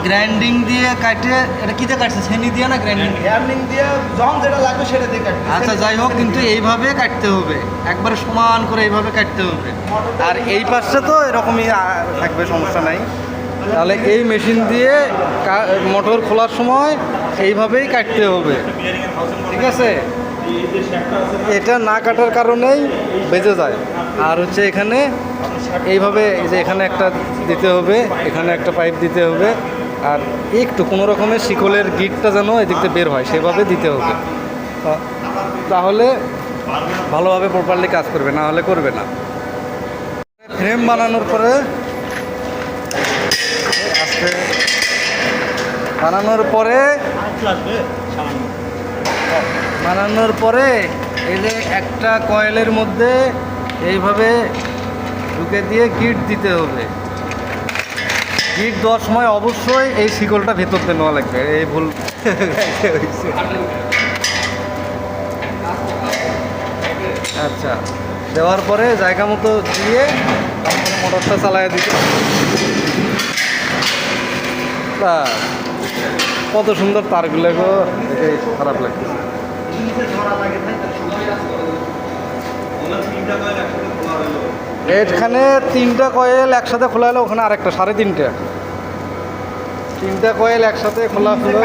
Grinding দিয়ে কাটে, এটা কি দিয়ে কাটছে? ছেনি দিয়ে না গ্রাইন্ডিং দিয়ে যখন যেটা লাগবে সেটা দিয়ে কাটবে। আচ্ছা যাই হোক, কিন্তু এইভাবে কাটতে হবে, একবারে সমান করে এইভাবে কাটতে হবে। আর এই পাশে তো এরকমই থাকবে, সমস্যা নাই। তাহলে এই মেশিন দিয়ে মোটর খোলার সময় এইভাবেই কাটতে হবে, ঠিক আছে? এটা না কাটার কারণেই বেজে যায়। আর হচ্ছে এখানে এইভাবে, এই যে এখানে একটা দিতে হবে, এখানে একটা পাইপ দিতে হবে, আর একটু কোনো রকমের শিকলের গিটটা যেন এদিক থেকে বের হয় সেভাবে দিতে হবে, তাহলে ভালোভাবে প্রপারলি কাজ করবে, না হলে করবে না। ফ্রেম বানানোর পরে আস্তে বানানোর পরে এই যে একটা কয়েলের মধ্যে এইভাবে ঢুকে দিয়ে গিট দিতে হবে। গিট দেওয়ার সময় অবশ্যই এই শিকলটা ভেতর দিয়ে নেওয়া লাগবে, এই ভুল হয়েছে। আচ্ছা, দেওয়ার পরে জায়গা মতো দিয়ে তারপরে মোটরটা চালায় দিতে। কত সুন্দর তারগুলো গো, দেখে খারাপ লাগতেছে। এখানে 3টা কয়েল একসাথে খোলা হলো, ওখানে আরেকটা 3.5টা, 3টা কয়েল একসাথে খোলা হলো।